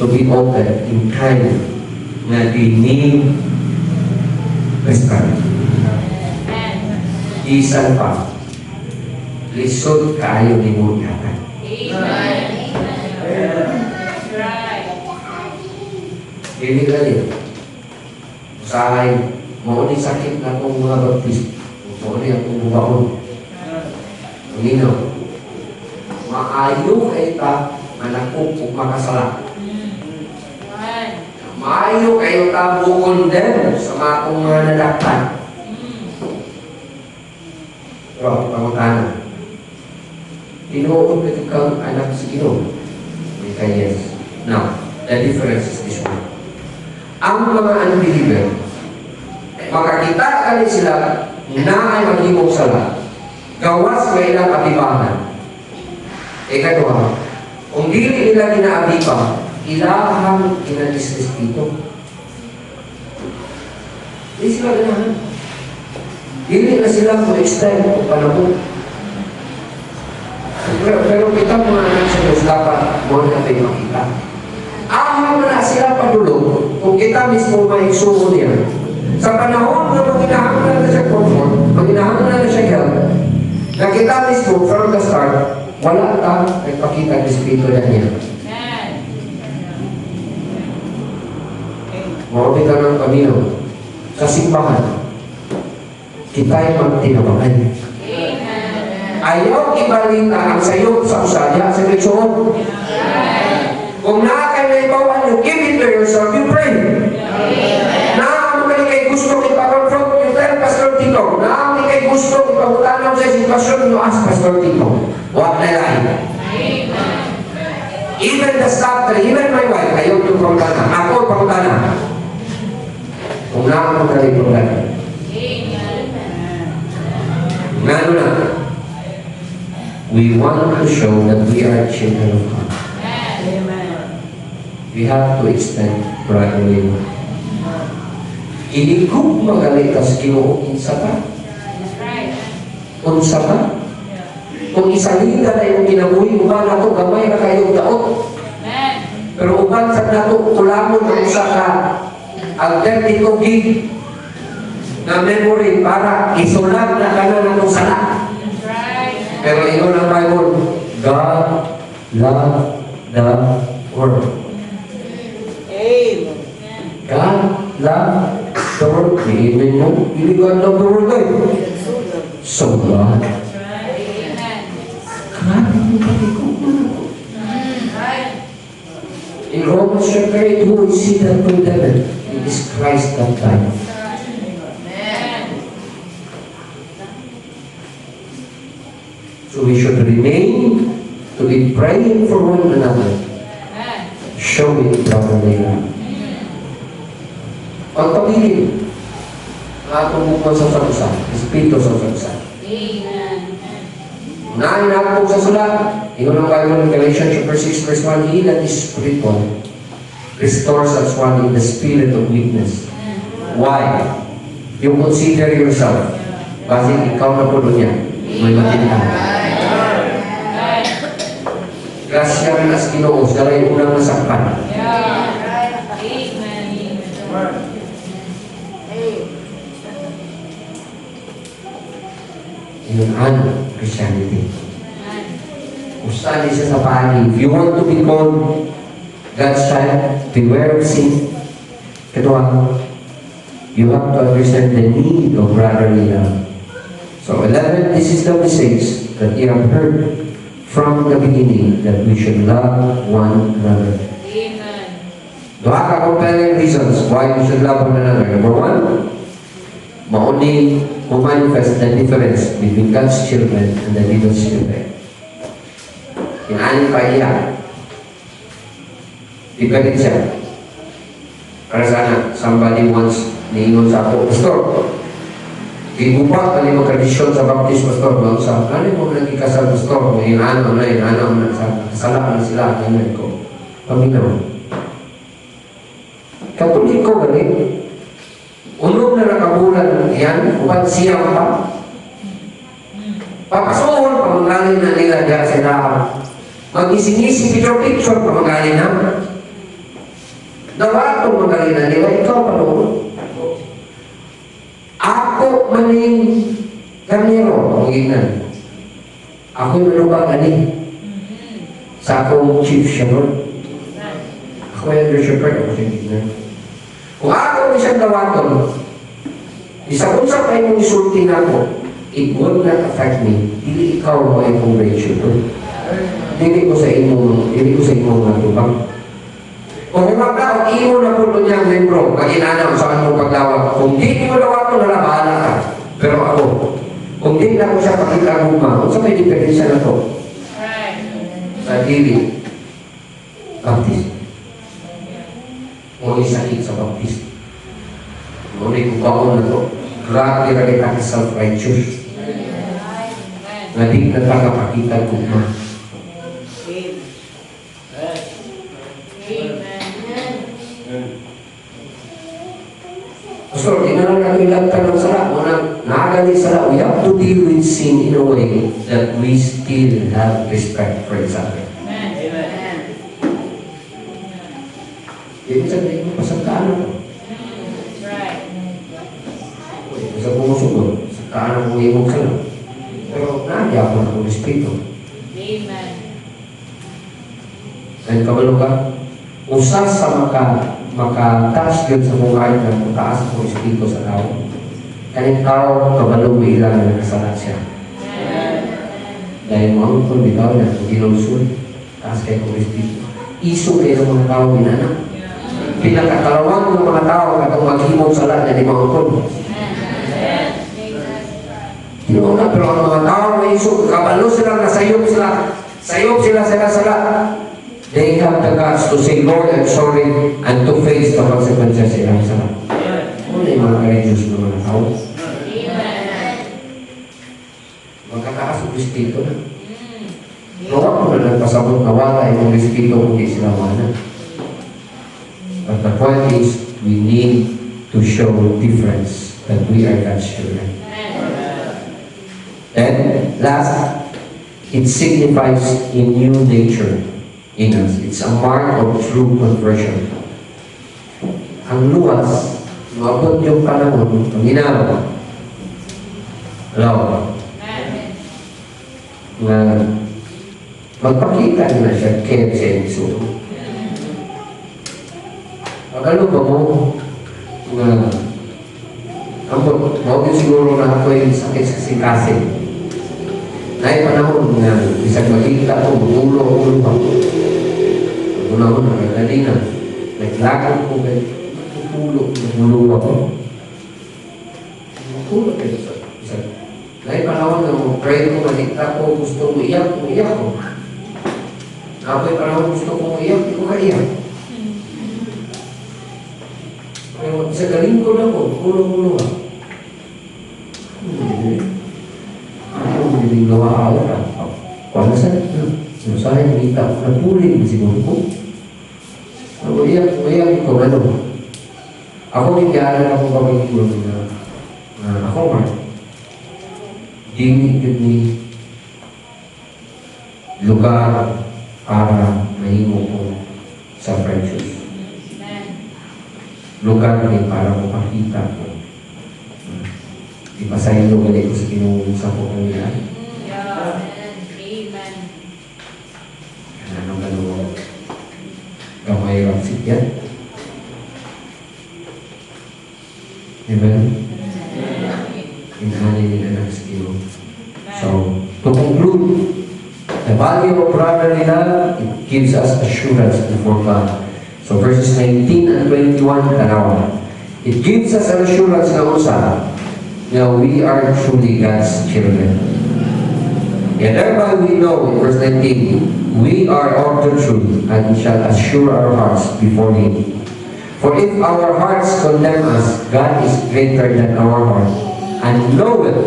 to be open in time na dinig restaurant. Isan pa, lisod kayo ni Muriatan. Amen. Hindi galing. Usahay, mauni sakit na akong mga baptist. Mauni akong bubaon. Panginoon, maayo kayo ta, manakop o makasala. Maayo kayo ta bukon din sa mga akong mga nadaktan. Pero, pangutanan. Tinuod na kang anak sa Ginoo. May yes. Now, the difference is this one. Ang mga unbeliever, makakita kani sila na ay maghimong sala. Gawas nga ilang abibangan. Ikatwa, kung dili nila ginaabiban, ilahang kinadisrespeto. Di sila ganahan. Dili na sila kung extend o panahon. Pero kita mga anak sa Diyos dapat mo natin makita. Ahang na sila padulog kung kita mismo maigsumo niya. Sa panahon na maginahanglan na siya comfort, maginahanglan na siya help, na kita mismo from the start, wala ka nagpakita ng Espiritu na niya. Mawabit ka ng Panginoon sa simbahan. Kita ay magtinabangan. Ayaw ibalita ang sayo sa usaya sa Kristoon. Kung nakakay na ibawan you, give it to yourself, you pray. Nakakay kay gusto ipakonfront, you tell Pastor Tito. Nakakay kay gusto ipagutanaw sa sitwasyon, you ask Pastor Tito. Huwag na lang. Even the staff, even my wife, ayaw ito pangutana. Ako pangutana. Kung nakakay pangutana. Ngano na, we want to show that we are children of God. We have to extend brotherly love. Hindi ko magalitas Ginoo kinsa ka. Unsa ka? Kung isalita na yung kinabuhi, uban nato gamay na kayong daot. Pero uban sa nato kulamon ang usa ka agad ito gig na memory para isulat na kanan natong sala. Pero ingon ang Bible, God love the world. Amen. God love the world. Amen mo. Hindi God love the world kayo. So God. Grabe mo pati ko. In Romans chapter 8, who is he that condemned? It is Christ that died. So we should remain to be praying for one another. Showing brotherly love. Pagpabilin, atong bukod sa sakusan, Espiritu sa sakusan. Unahin na po sa sulat, ingon ang Bible in Galatians chapter 6 verse 1, He that is spiritual restores us one in the spirit of weakness. Why? You consider yourself, basing ikaw na po niya, may matindahan. Grasya rin as Ginoo, dala yung unang nasakpan. Inunan Christianity. Ustali siya sa pagi. If you want to be called God's child, beware of sin. Kedua, you have to understand the need of brotherly love. So 11, this is the message that you have heard from the beginning, that we should love one another. Amen. Duha ka compelling reasons why we should love one another. Number one, mauni to manifest the difference between God's children and the devil's children. Kinanin pa iya. Different siya. Para sana, somebody once niingon sa ako, Pastor, ibupak ka mo tradisyon sa Baptist, Pastor, sa kani mo nagkikasal, Pastor, may inaano na, kasala na sila, ganyan ko. Paminaw. Katulik ko ganit, unog na nakabulan yan, upan siyang pa. Papasuhon, pamanggalin na nila dyan sa ilahan. Mag-ising-ising picture, pamanggalin na. na nila, ikaw panunod. Ako maning karnero, ang ignan. Ako yung manubang ani. Sa akong chief shepherd. Ako yung under shepherd, ako yung ignan. Kung ako isang dawaton, isa-usap ay mong isulti na ako, it would not affect me. Dili ikaw mo ay kong great shepherd. Dili ko sa imong matubang. Kung kumaka, ang imo na po niya ang membro, kaginanam sa anong paglawak. Kung di mo dawaton, bahala ka. Pero ako, kung di na ko siya pakita guma, kung sa may diferensya na to, sa dili, baptist. Kung sakit sa baptist. Kung di ko baon na to, grabe rin kita self-righteous. Na di na tagapakita guma. So, tingnan natin ilagtan ng sala. Unang nakagali sala, we have to deal with sin in a way that we still have respect for each other. Ibig sabihin mo, pasagtaan ako. Isa pumusugod, pasagtaan ako imong sala. Pero nagya ako na kong respeto. Dahil kabalo ka, usas sa maka-touch yun sa buhay na mataas ang espiritu sa tao. Kaning tao, kabalo mo ilang na kasala siya. Dahil mo kung bitaw na, kung ginulsul, taas kayo kong espiritu. Iso kayo ng mga tao ginana. Pinakakalawang ng mga tao katong maghimong sala na di mga kong. Hindi na, pero ang mga tao na iso, kabalo sila, nasayop sila. Sayop sila sala. They have the guts to say, Lord, I'm sorry, and to face the consequences sa ilang sarap. Ano yung mga religious na mga tao? Magkataas ang Espiritu na. Nawa ko na nagpasabot na wala yung Espiritu kung di sila wala. But the point is, we need to show difference that we are God's children. And last, it signifies a new nature in us. It's a mark of true conversion. Ang luwas, mabot yung panahon, ang ginawa. Hello? Na magpakita na siya kaya siya yung suko. Pagkalo ba mo na mabot siguro na ako yung sakit sa singkasing. Naay panahon na isang magkita ko, magulo ako. Una-una, naglalina. Naglakad ko, magulo ako. Magulo kayo sa isa. Naay panahon na mag-pray ko, malikta ko, gusto mo iyak ko. Ako'y panahon gusto ko iyak, di ko kaiyak. Pero isa galing ko na ko, magulo ako. Hindi gawa ako na. Kung saan yung kita ko, nagpuling siguro ko. Umiyak ko, ano. Ako hinggalan ako pamilyo na ako man. Dingit yun ni lugar para mahimo ko sa friendships. Lugar ni para mapakita ko. Ipasayin ko ulit ko sa kinuha sa ko kanila. Ano gano'n? Gamay rapsit yan. Amen? Inahanin nila ng skill. So, to conclude, the value of brotherly love, it gives us assurance before God. So, verses 19 and 21, tanawa. It gives us an assurance na usa. Now, we are truly God's children. And thereby we know, in verse 19, we are of the truth and shall assure our hearts before Him. For if our hearts condemn us, God is greater than our heart and knoweth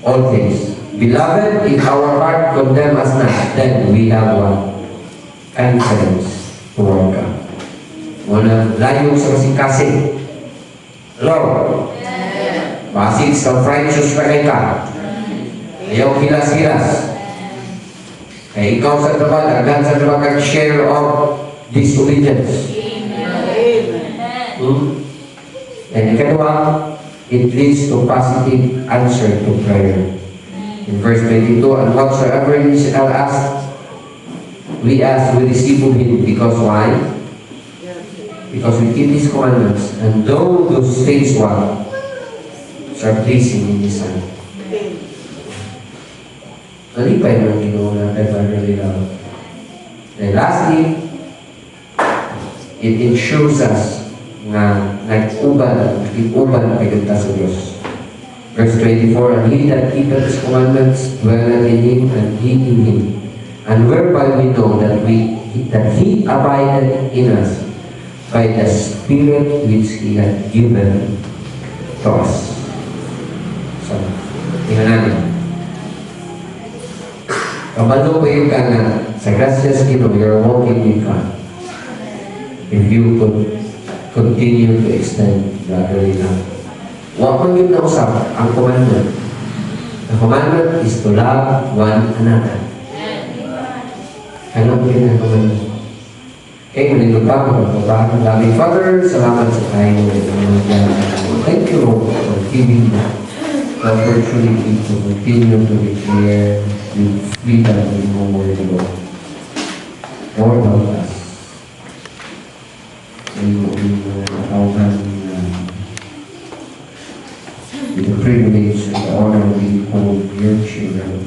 all things. Beloved, if our heart condemn us not, then we have what? Confidence toward God. Muna layo sa kasing-kasing. Lord, basig sa righteous pa ka. Ayaw hilas-hilas. Kaya ikaw sa trabaho, agad sa trabaho kang share of disobedience. And ikalawa, it leads to positive answer to prayer. In verse 22, and whatsoever ye shall ask, we ask, we receive of Him. Because why? Because we keep His commandments. And though those things are pleasing in His sight. Nalipay ng Ginoo natin para nila. And lastly, it ensures us na nag-uban pagpunta sa Diyos. Verse 24, and he that keepeth His commandments dwelleth in Him, and He in Him. And whereby we know that He abideth in us by the Spirit which He hath given to us. So, tingnan natin. Kabalo ko yung ka na sa gracias Ginoo, you're walking with God. If you could continue to extend gradually now. Huwag mo yun na usap ang commandment. The commandment is to love one another. Ano po yun ang commandment? Okay, manito pa ako. Loving Father, salamat sa tayo. Thank you, Lord, for giving the opportunity to continue to declare with freedom in your word, Lord. Lord, help us. With the privilege and the honor of being called your children.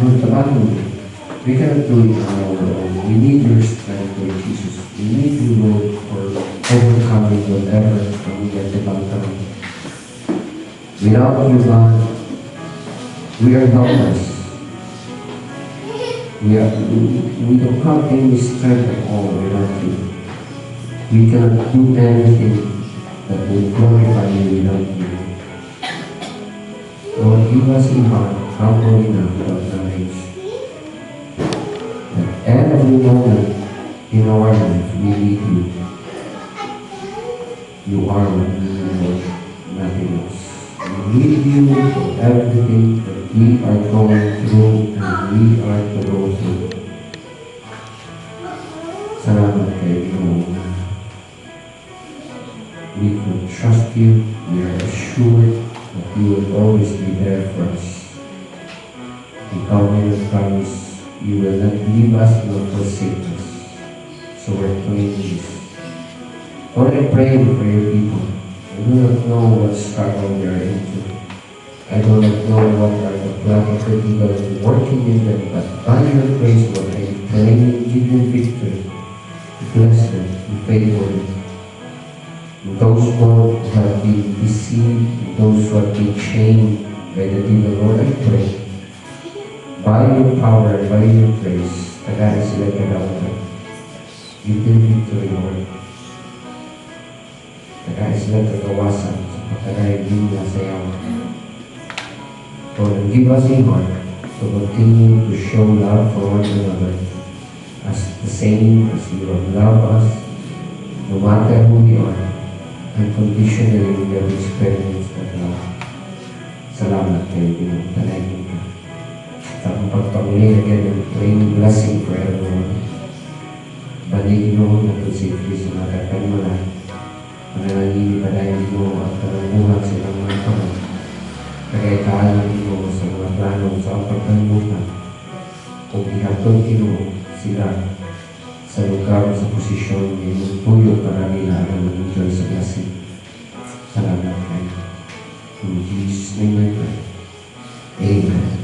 Lord, we cannot do it on our own. We need your strength, Lord Jesus. We need you, Lord, for overcoming whatever we get about time. Without you, God, we are helpless. We don't have any strength at all without you. We cannot do anything that will glorify you without you. Lord, give us a heart humble enough to acknowledge that every moment in our life we need you. You are what we need, Lord, nothing else. We need you for everything that we are going through and we are to go through. Salamat kayo, Lord. We could trust you. We are assured that you will always be there for us. Ikaw may promise you will not leave us nor forsake us. So we're praying this. Lord, I pray for your people. I do not know what struggle they are into. I do not know what are the plans of evil working in them, but by your grace, Lord, I pray you give them victory. Bless them and favor them. Those who have been deceived, those who have been chained by the devil, Lord, I pray, by your power, by your grace, tagay sila kadawatan. Give them victory, Lord. Tagay sila kagawasan sa pagkagay din na sayaw. Lord, give us a heart to continue to show love for one another as the same as you have loved us, no matter who we are. Unconditionally, we have experienced that love. Salamat kayo, pinagtalayin ka. Sa pagpapuli again and praying blessing for everyone. Baligin mo na ito si Kristo na kakanmala. Manalangin pa dahil mo at karanguhan silang mga kamay. Kagaytaan mo sa mga plano sa pagkanmuhan. Kung ihatod mo sila sa lugar sa posisyon ng tuyo para nila ang mag-enjoy sa blessing. Salamat kayo. In Jesus' name I pray. Amen.